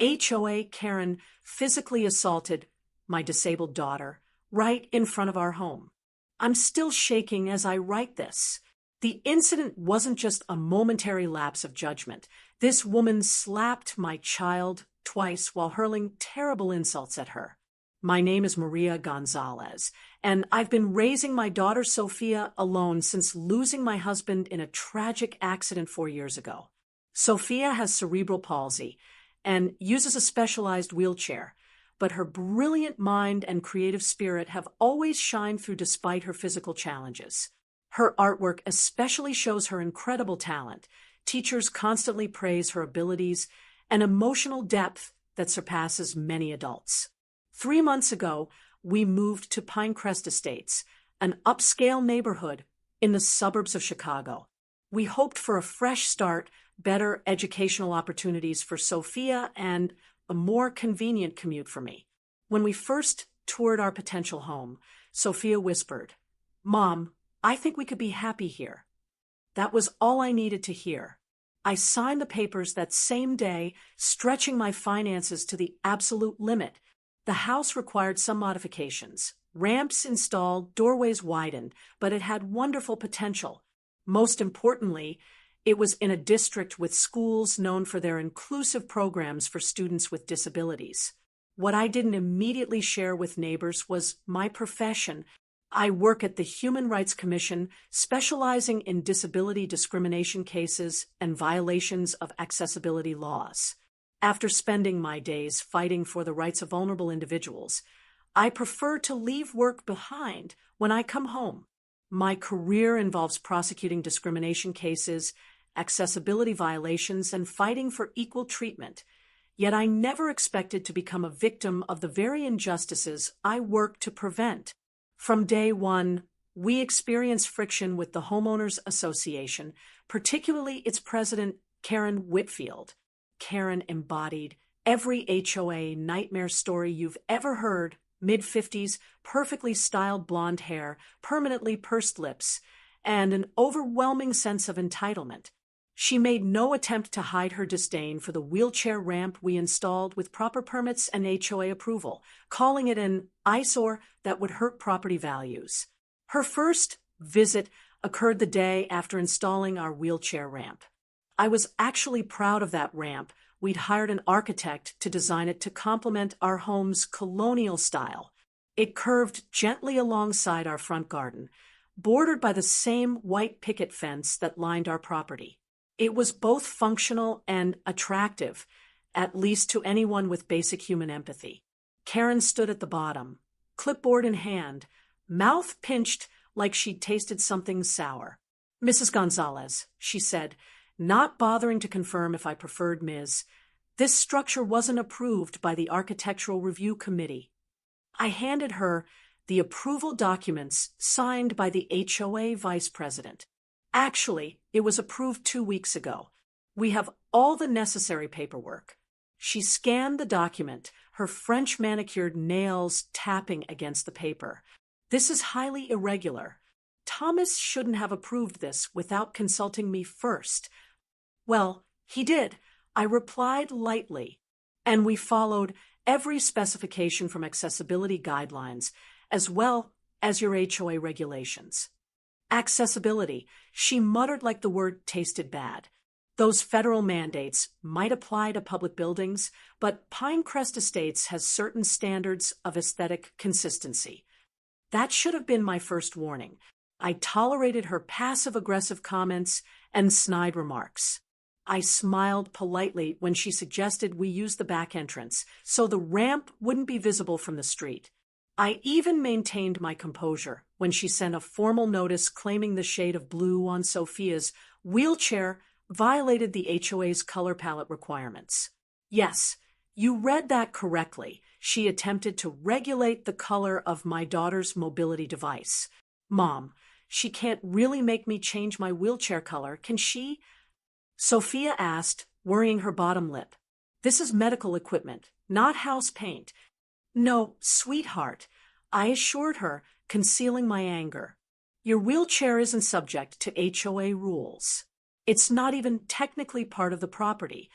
HOA Karen physically assaulted my disabled daughter right in front of our home. I'm still shaking as I write this. The incident wasn't just a momentary lapse of judgment. This woman slapped my child twice while hurling terrible insults at her. My name is Maria Gonzalez, and I've been raising my daughter Sophia alone since losing my husband in a tragic accident 4 years ago. Sophia has cerebral palsy and uses a specialized wheelchair, but her brilliant mind and creative spirit have always shined through despite her physical challenges. Her artwork especially shows her incredible talent. Teachers constantly praise her abilities and emotional depth that surpasses many adults. 3 months ago, we moved to Pinecrest Estates, an upscale neighborhood in the suburbs of Chicago. We hoped for a fresh start, better educational opportunities for Sophia, and a more convenient commute for me. When we first toured our potential home, Sophia whispered, "Mom, I think we could be happy here." That was all I needed to hear. I signed the papers that same day, stretching my finances to the absolute limit. The house required some modifications. Ramps installed, doorways widened, but it had wonderful potential. Most importantly, it was in a district with schools known for their inclusive programs for students with disabilities. What I didn't immediately share with neighbors was my profession. I work at the Human Rights Commission, specializing in disability discrimination cases and violations of accessibility laws. After spending my days fighting for the rights of vulnerable individuals, I prefer to leave work behind when I come home. My career involves prosecuting discrimination cases, accessibility violations, and fighting for equal treatment. Yet I never expected to become a victim of the very injustices I work to prevent. From day one, we experienced friction with the Homeowners Association, particularly its president, Karen Whitfield. Karen embodied every HOA nightmare story you've ever heard: mid-50s, perfectly styled blonde hair, permanently pursed lips, and an overwhelming sense of entitlement. She made no attempt to hide her disdain for the wheelchair ramp we installed with proper permits and HOA approval, calling it an eyesore that would hurt property values. Her first visit occurred the day after installing our wheelchair ramp. I was actually proud of that ramp. We'd hired an architect to design it to complement our home's colonial style. It curved gently alongside our front garden, bordered by the same white picket fence that lined our property. It was both functional and attractive, at least to anyone with basic human empathy. Karen stood at the bottom, clipboard in hand, mouth pinched like she'd tasted something sour. "Mrs. Gonzalez," she said, not bothering to confirm if I preferred Ms., "this structure wasn't approved by the Architectural Review Committee." I handed her the approval documents signed by the HOA vice president. "Actually, it was approved 2 weeks ago. We have all the necessary paperwork." She scanned the document, her French manicured nails tapping against the paper. "This is highly irregular. Thomas shouldn't have approved this without consulting me first." "Well, he did," I replied lightly, "and we followed every specification from accessibility guidelines, as well as your HOA regulations." Accessibility, she muttered like the word tasted bad. Those federal mandates might apply to public buildings, but Pinecrest Estates has certain standards of aesthetic consistency. That should have been my first warning. I tolerated her passive-aggressive comments and snide remarks. I smiled politely when she suggested we use the back entrance, so the ramp wouldn't be visible from the street. I even maintained my composure when she sent a formal notice claiming the shade of blue on Sophia's wheelchair violated the HOA's color palette requirements. "Yes, you read that correctly." She attempted to regulate the color of my daughter's mobility device. "Mom, she can't really make me change my wheelchair color, can she?" Sophia asked, worrying her bottom lip. "This is medical equipment, not house paint." "No, sweetheart," I assured her, concealing my anger. "Your wheelchair isn't subject to HOA rules. It's not even technically part of the property.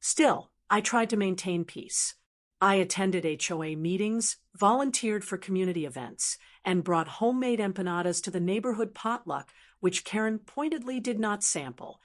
Still, I tried to maintain peace. I attended HOA meetings, volunteered for community events, and brought homemade empanadas to the neighborhood potluck, which Karen pointedly did not sample.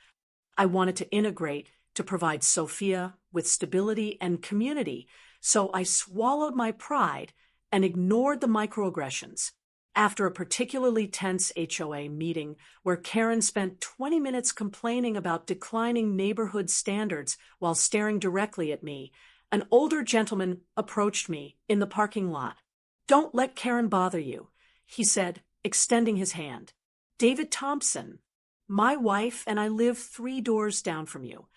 I wanted to integrate to provide Sophia with stability and community, so I swallowed my pride and ignored the microaggressions. After a particularly tense HOA meeting where Karen spent 20 minutes complaining about declining neighborhood standards while staring directly at me, an older gentleman approached me in the parking lot. "Don't let Karen bother you," he said, extending his hand. "David Thompson, my wife and I live 3 doors down from you."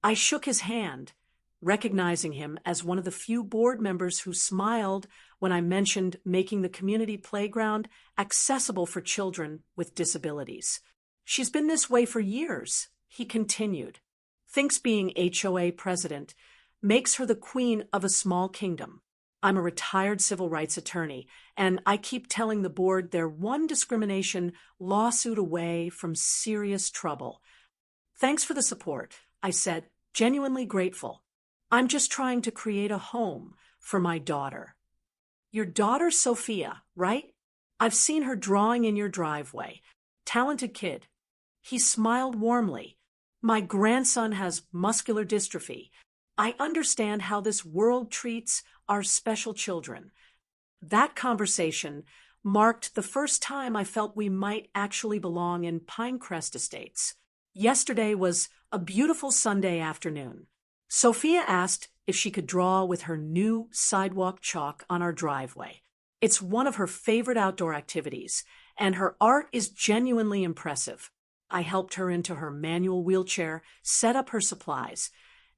I shook his hand, recognizing him as one of the few board members who smiled when I mentioned making the community playground accessible for children with disabilities. "She's been this way for years," he continued. "Thinks being HOA president makes her the queen of a small kingdom. I'm a retired civil rights attorney, and I keep telling the board they're one discrimination lawsuit away from serious trouble." "Thanks for the support," I said, genuinely grateful. "I'm just trying to create a home for my daughter." "Your daughter Sophia, right? I've seen her drawing in your driveway. Talented kid." He smiled warmly. "My grandson has muscular dystrophy. I understand how this world treats our special children." That conversation marked the first time I felt we might actually belong in Pinecrest Estates. Yesterday was a beautiful Sunday afternoon. Sophia asked if she could draw with her new sidewalk chalk on our driveway. It's one of her favorite outdoor activities, and her art is genuinely impressive. I helped her into her manual wheelchair, set up her supplies,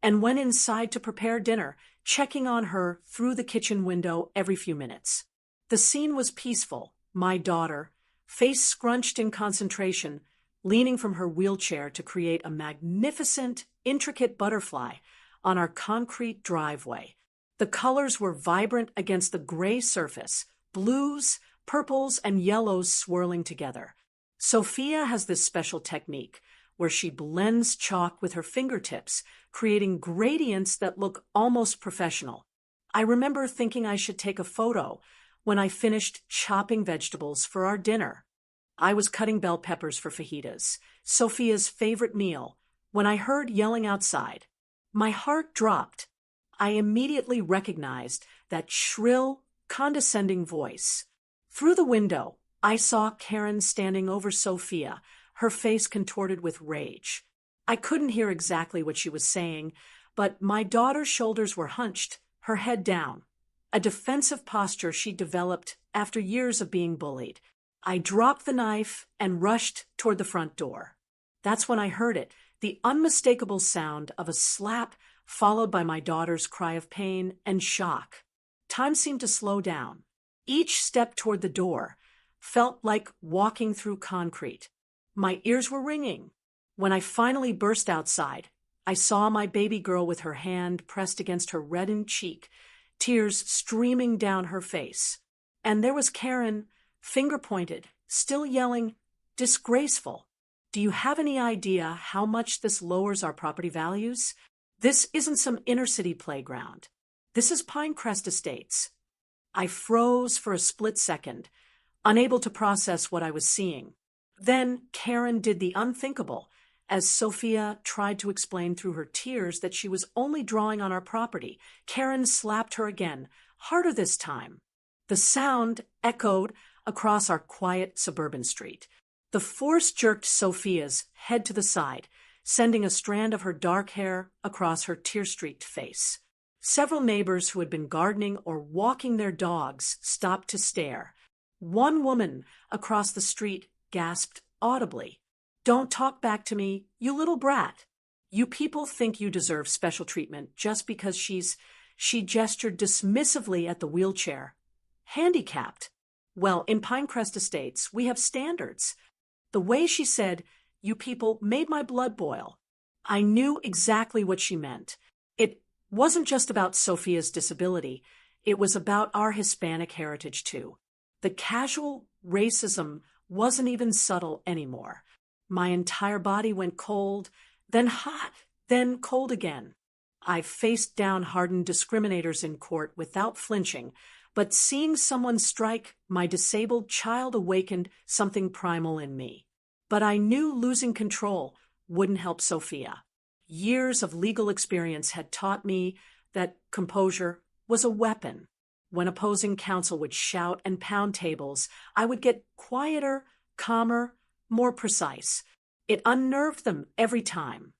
and went inside to prepare dinner, checking on her through the kitchen window every few minutes. The scene was peaceful. My daughter, face scrunched in concentration, leaning from her wheelchair to create a magnificent, intricate butterfly on our concrete driveway. The colors were vibrant against the gray surface, blues, purples, and yellows swirling together. Sophia has this special technique where she blends chalk with her fingertips, creating gradients that look almost professional. I remember thinking I should take a photo when I finished chopping vegetables for our dinner. I was cutting bell peppers for fajitas, Sophia's favorite meal, when I heard yelling outside. My heart dropped. I immediately recognized that shrill, condescending voice. Through the window, I saw Karen standing over Sophia, her face contorted with rage. I couldn't hear exactly what she was saying, but my daughter's shoulders were hunched, her head down, a defensive posture she developed after years of being bullied. I dropped the knife and rushed toward the front door. That's when I heard it, the unmistakable sound of a slap followed by my daughter's cry of pain and shock. Time seemed to slow down. Each step toward the door felt like walking through concrete. My ears were ringing. When I finally burst outside, I saw my baby girl with her hand pressed against her reddened cheek, tears streaming down her face. And there was Karen, finger pointed, still yelling, "Disgraceful. Do you have any idea how much this lowers our property values? This isn't some inner city playground. This is Pinecrest Estates." I froze for a split second, unable to process what I was seeing. Then Karen did the unthinkable, as Sophia tried to explain through her tears that she was only drawing on our property. Karen slapped her again, harder this time. The sound echoed across our quiet suburban street. The force jerked Sophia's head to the side, sending a strand of her dark hair across her tear-streaked face. Several neighbors who had been gardening or walking their dogs stopped to stare. One woman across the street gasped audibly, "Don't talk back to me, you little brat. You people think you deserve special treatment just because she gestured dismissively at the wheelchair. Handicapped. Well, in Pinecrest Estates, we have standards." The way she said, "You people," made my blood boil. I knew exactly what she meant. It wasn't just about Sophia's disability. It was about our Hispanic heritage, too. The casual racism wasn't even subtle anymore. My entire body went cold, then hot, then cold again. I faced down hardened discriminators in court without flinching, but seeing someone strike my disabled child awakened something primal in me. But I knew losing control wouldn't help Sophia. Years of legal experience had taught me that composure was a weapon. When opposing counsel would shout and pound tables, I would get quieter, calmer, more precise. It unnerved them every time.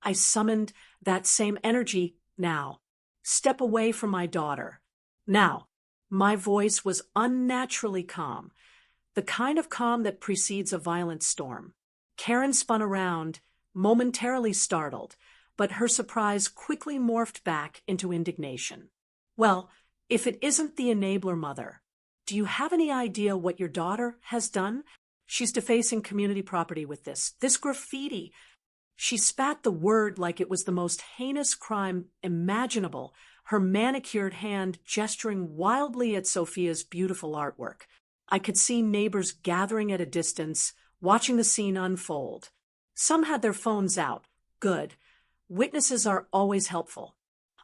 I summoned that same energy now. Step away from my daughter. Now, my voice was unnaturally calm, the kind of calm that precedes a violent storm. Karen spun around, momentarily startled, but her surprise quickly morphed back into indignation. Well, if it isn't the enabler mother, do you have any idea what your daughter has done? She's defacing community property with this graffiti. She spat the word like it was the most heinous crime imaginable, her manicured hand gesturing wildly at Sophia's beautiful artwork. I could see neighbors gathering at a distance, watching the scene unfold. Some had their phones out. Good. Witnesses are always helpful.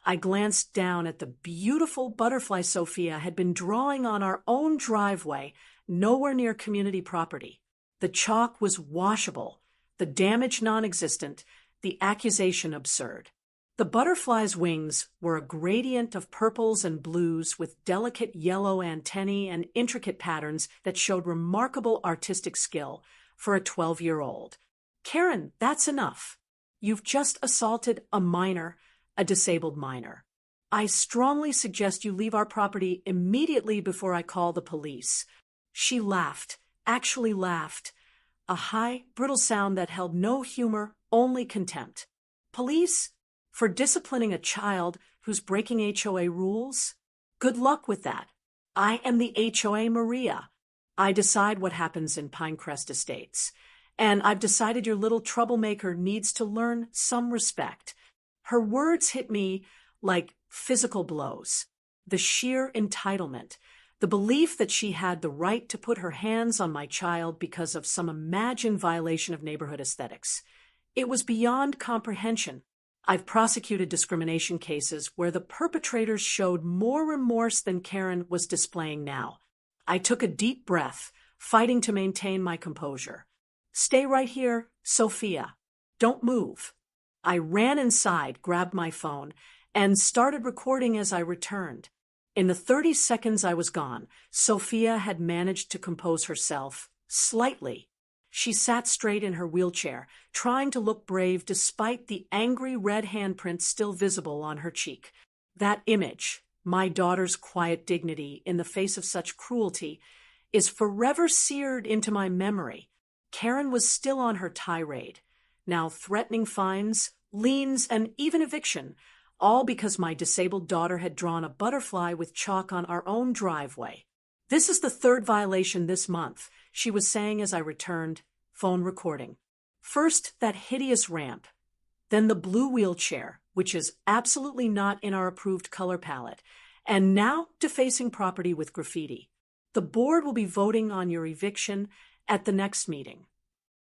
I glanced down at the beautiful butterfly Sophia had been drawing on our own driveway, nowhere near community property. The chalk was washable, the damage non-existent, the accusation absurd. The butterfly's wings were a gradient of purples and blues with delicate yellow antennae and intricate patterns that showed remarkable artistic skill for a 12-year-old. Karen, that's enough. You've just assaulted a minor, a disabled minor. I strongly suggest you leave our property immediately before I call the police. She laughed, actually laughed, a high, brittle sound that held no humor, only contempt. Police? For disciplining a child who's breaking HOA rules? Good luck with that. I am the HOA Maria. I decide what happens in Pinecrest Estates. And I've decided your little troublemaker needs to learn some respect. Her words hit me like physical blows. The sheer entitlement, the belief that she had the right to put her hands on my child because of some imagined violation of neighborhood aesthetics. It was beyond comprehension. I've prosecuted discrimination cases where the perpetrators showed more remorse than Karen was displaying now. I took a deep breath, fighting to maintain my composure. Stay right here, Sophia. Don't move. I ran inside, grabbed my phone, and started recording as I returned. In the 30 seconds I was gone, Sophia had managed to compose herself, slightly. She sat straight in her wheelchair, trying to look brave despite the angry red handprint still visible on her cheek. That image, my daughter's quiet dignity in the face of such cruelty, is forever seared into my memory. Karen was still on her tirade, now threatening fines, liens, and even eviction, all because my disabled daughter had drawn a butterfly with chalk on our own driveway. This is the third violation this month, she was saying as I returned, phone recording. First, that hideous ramp. Then the blue wheelchair, which is absolutely not in our approved color palette. And now defacing property with graffiti. The board will be voting on your eviction at the next meeting.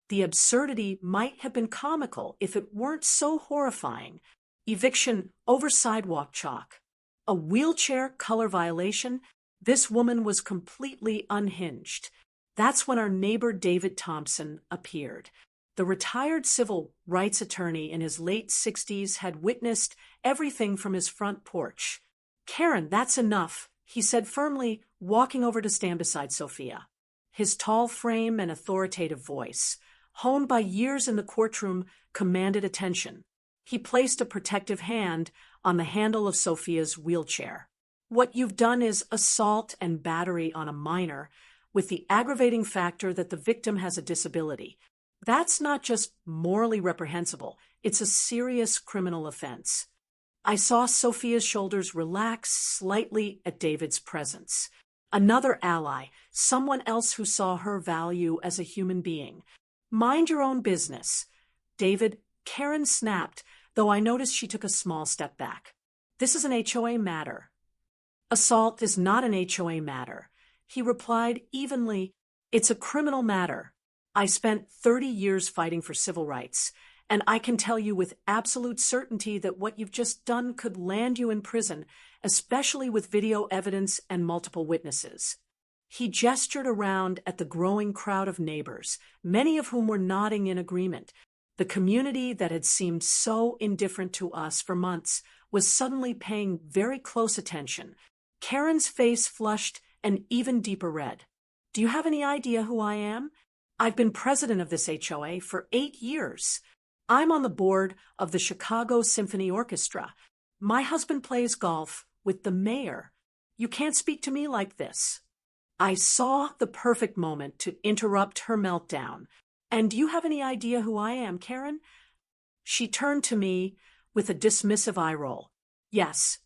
The absurdity might have been comical if it weren't so horrifying. Eviction over sidewalk chalk. A wheelchair color violation? This woman was completely unhinged. That's when our neighbor David Thompson appeared. The retired civil rights attorney in his late 60s had witnessed everything from his front porch. Karen, that's enough, he said firmly, walking over to stand beside Sophia. His tall frame and authoritative voice, honed by years in the courtroom, commanded attention. He placed a protective hand on the handle of Sophia's wheelchair. What you've done is assault and battery on a minor, with the aggravating factor that the victim has a disability. That's not just morally reprehensible, it's a serious criminal offense. I saw Sophia's shoulders relax slightly at David's presence. Another ally, someone else who saw her value as a human being. Mind your own business. David, Karen snapped, though I noticed she took a small step back. This is an HOA matter. Assault is not an HOA matter. He replied evenly, it's a criminal matter. I spent 30 years fighting for civil rights, and I can tell you with absolute certainty that what you've just done could land you in prison, especially with video evidence and multiple witnesses." He gestured around at the growing crowd of neighbors, many of whom were nodding in agreement. The community that had seemed so indifferent to us for months was suddenly paying very close attention. Karen's face flushed an even deeper red. "Do you have any idea who I am? I've been president of this HOA for 8 years. I'm on the board of the Chicago Symphony Orchestra. My husband plays golf with the mayor. You can't speak to me like this." I saw the perfect moment to interrupt her meltdown. "And do you have any idea who I am, Karen?" She turned to me with a dismissive eye roll. Yes,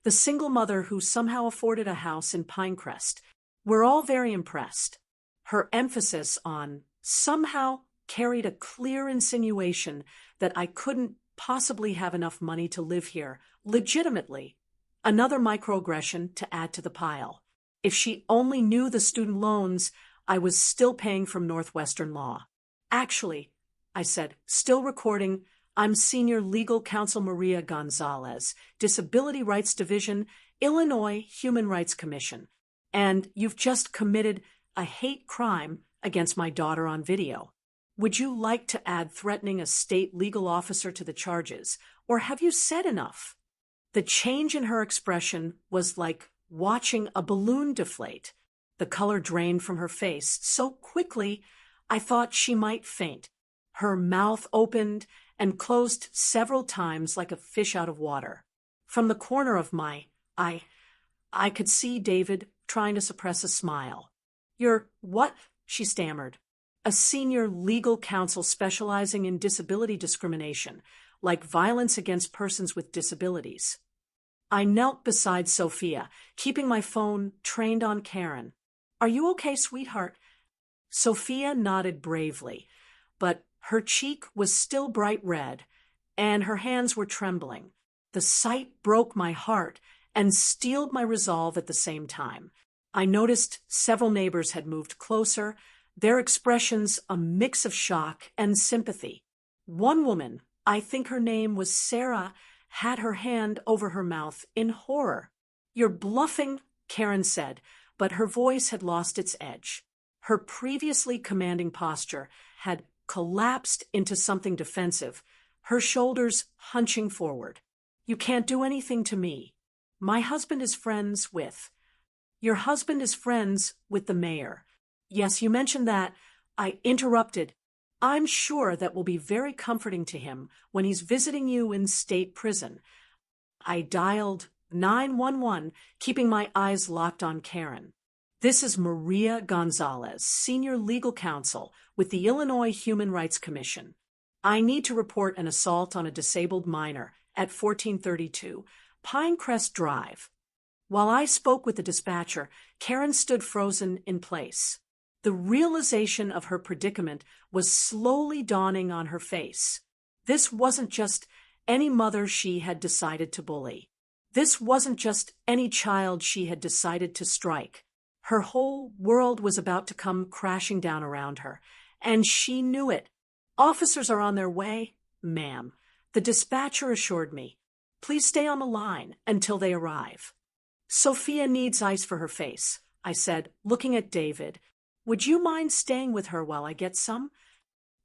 the single mother who somehow afforded a house in Pinecrest. We're all very impressed." Her emphasis on somehow carried a clear insinuation that I couldn't possibly have enough money to live here legitimately. Another microaggression to add to the pile. If she only knew the student loans I was still paying from Northwestern Law. "Actually," I said, still recording, "I'm Senior Legal Counsel Maria Gonzalez, Disability Rights Division, Illinois Human Rights Commission, and you've just committed a hate crime against my daughter on video. Would you like to add threatening a state legal officer to the charges, or have you said enough?" The change in her expression was like watching a balloon deflate. The color drained from her face so quickly I thought she might faint. Her mouth opened and closed several times like a fish out of water. From the corner of my eye, I could see David trying to suppress a smile. "You're what?" she stammered. "A senior legal counsel specializing in disability discrimination, like violence against persons with disabilities." I knelt beside Sophia, keeping my phone trained on Karen. "Are you okay, sweetheart?" Sophia nodded bravely, but her cheek was still bright red, and her hands were trembling. The sight broke my heart and steeled my resolve at the same time. I noticed several neighbors had moved closer, their expressions a mix of shock and sympathy. One woman, I think her name was Sarah, had her hand over her mouth in horror. "You're bluffing," Karen said, but her voice had lost its edge. Her previously commanding posture had collapsed into something defensive, her shoulders hunching forward. "You can't do anything to me. My husband is friends with—" "Your husband is friends with the mayor." "Yes, you mentioned that," I interrupted. "I'm sure that will be very comforting to him when he's visiting you in state prison." I dialed 911, keeping my eyes locked on Karen. "This is Maria Gonzalez, Senior Legal Counsel with the Illinois Human Rights Commission. I need to report an assault on a disabled minor at 1432 Pinecrest Drive." While I spoke with the dispatcher, Karen stood frozen in place. The realization of her predicament was slowly dawning on her face. This wasn't just any mother she had decided to bully. This wasn't just any child she had decided to strike. Her whole world was about to come crashing down around her, and she knew it. "Officers are on their way, ma'am," the dispatcher assured me. "Please stay on the line until they arrive." "Sophia needs ice for her face," I said, looking at David. "Would you mind staying with her while I get some?"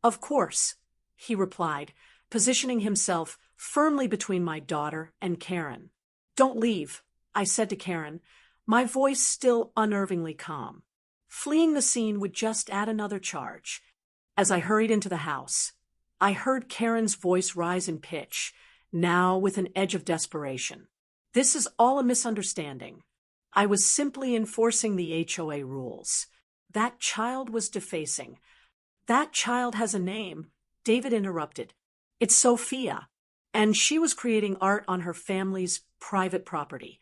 "Of course," he replied, positioning himself firmly between my daughter and Karen. "Don't leave," I said to Karen, my voice still unnervingly calm. Fleeing the scene would just add another charge. As I hurried into the house, I heard Karen's voice rise in pitch, now with an edge of desperation. "This is all a misunderstanding. I was simply enforcing the HOA rules. That child was defacing." "That child has a name," David interrupted. "It's Sophia, and she was creating art on her family's private property."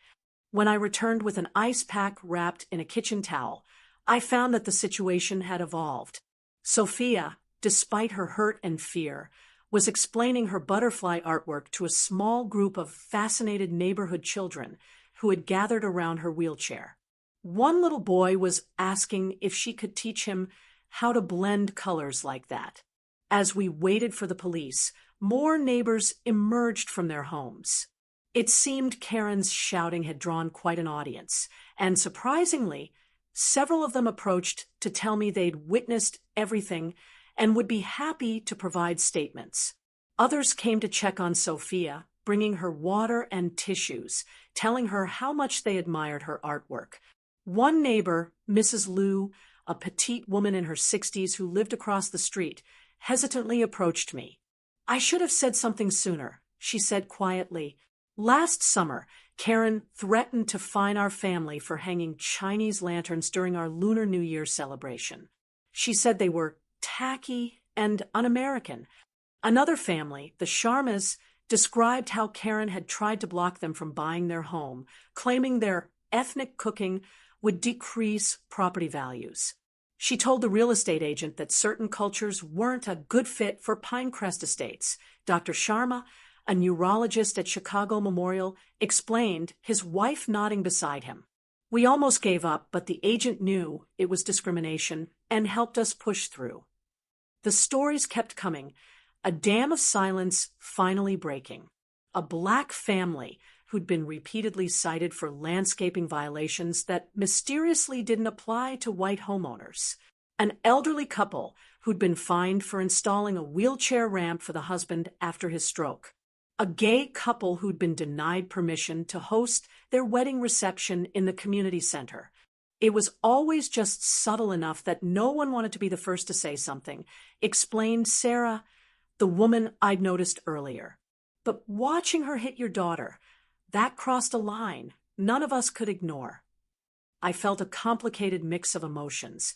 When I returned with an ice pack wrapped in a kitchen towel, I found that the situation had evolved. Sophia, despite her hurt and fear, was explaining her butterfly artwork to a small group of fascinated neighborhood children who had gathered around her wheelchair. One little boy was asking if she could teach him how to blend colors like that. As we waited for the police, more neighbors emerged from their homes. It seemed Karen's shouting had drawn quite an audience, and surprisingly, several of them approached to tell me they'd witnessed everything and would be happy to provide statements. Others came to check on Sophia, bringing her water and tissues, telling her how much they admired her artwork. One neighbor, Mrs. Liu, a petite woman in her 60s who lived across the street, hesitantly approached me. "I should have said something sooner," she said quietly. "Last summer, Karen threatened to fine our family for hanging Chinese lanterns during our Lunar New Year celebration. She said they were tacky and un-American." Another family, the Sharmas, described how Karen had tried to block them from buying their home, claiming their ethnic cooking would decrease property values. She told the real estate agent that certain cultures weren't a good fit for Pinecrest Estates. Dr. Sharma, a neurologist at Chicago Memorial, explained, his wife nodding beside him. "We almost gave up, but the agent knew it was discrimination and helped us push through." The stories kept coming, a dam of silence finally breaking. A black family who'd been repeatedly cited for landscaping violations that mysteriously didn't apply to white homeowners. An elderly couple who'd been fined for installing a wheelchair ramp for the husband after his stroke. A gay couple who'd been denied permission to host their wedding reception in the community center. It was always just subtle enough that no one wanted to be the first to say something, explained Sarah, the woman I'd noticed earlier. But watching her hit your daughter, that crossed a line none of us could ignore. I felt a complicated mix of emotions: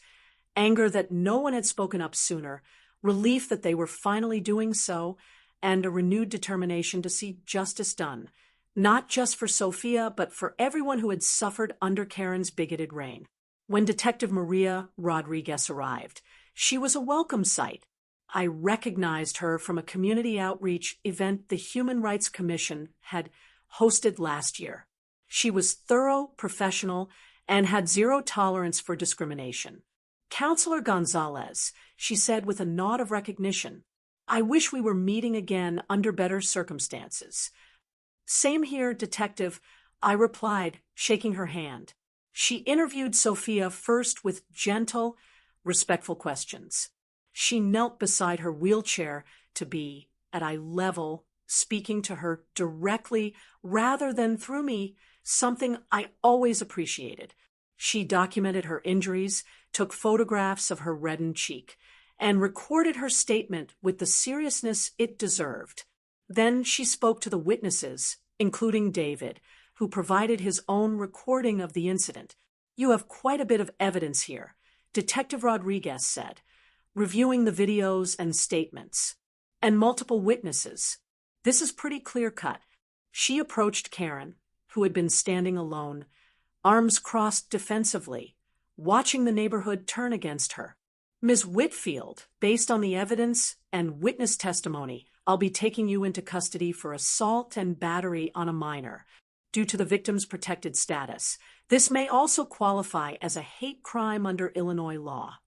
anger that no one had spoken up sooner, relief that they were finally doing so, and a renewed determination to see justice done, not just for Sophia, but for everyone who had suffered under Karen's bigoted reign. When Detective Maria Rodriguez arrived, she was a welcome sight. I recognized her from a community outreach event the Human Rights Commission had hosted last year. She was thorough, professional, and had zero tolerance for discrimination. "Counselor Gonzalez," she said with a nod of recognition, "I wish we were meeting again under better circumstances." "Same here, Detective," I replied, shaking her hand. She interviewed Sophia first with gentle, respectful questions. She knelt beside her wheelchair to be at eye level, speaking to her directly rather than through me, something I always appreciated. She documented her injuries, took photographs of her reddened cheek, and recorded her statement with the seriousness it deserved. Then she spoke to the witnesses, including David, who provided his own recording of the incident. "You have quite a bit of evidence here," Detective Rodriguez said, reviewing the videos and statements. "And multiple witnesses. This is pretty clear-cut." She approached Karen, who had been standing alone, arms crossed defensively, watching the neighborhood turn against her. "Ms. Whitfield, based on the evidence and witness testimony, I'll be taking you into custody for assault and battery on a minor, due to the victim's protected status. This may also qualify as a hate crime under Illinois law."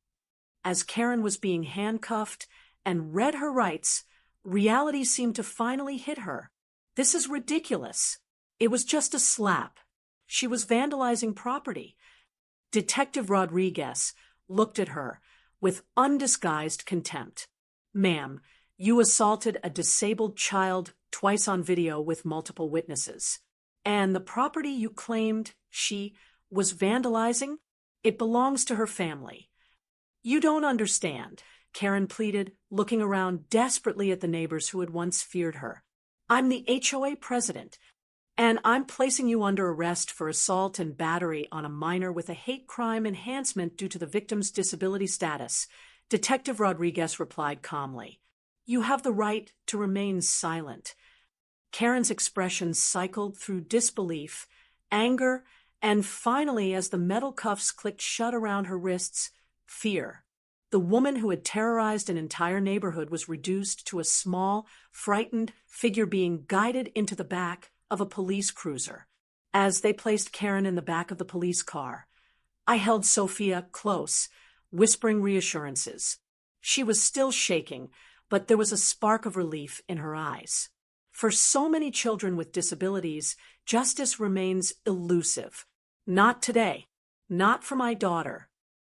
As Karen was being handcuffed and read her rights, reality seemed to finally hit her. This is ridiculous. It was just a slap. She was vandalizing property. Detective Rodriguez looked at her with undisguised contempt. "Ma'am, you assaulted a disabled child twice on video with multiple witnesses. And the property you claimed she was vandalizing, it belongs to her family." "You don't understand," Karen pleaded, looking around desperately at the neighbors who had once feared her. "I'm the HOA president, and I'm placing you under arrest for assault and battery on a minor with a hate crime enhancement due to the victim's disability status." Detective Rodriguez replied calmly. "You have the right to remain silent." Karen's expression cycled through disbelief, anger, and finally, as the metal cuffs clicked shut around her wrists, fear. The woman who had terrorized an entire neighborhood was reduced to a small, frightened figure being guided into the back of a police cruiser. As they placed Karen in the back of the police car, I held Sophia close, whispering reassurances. She was still shaking, but there was a spark of relief in her eyes. For so many children with disabilities, justice remains elusive. Not today. Not for my daughter.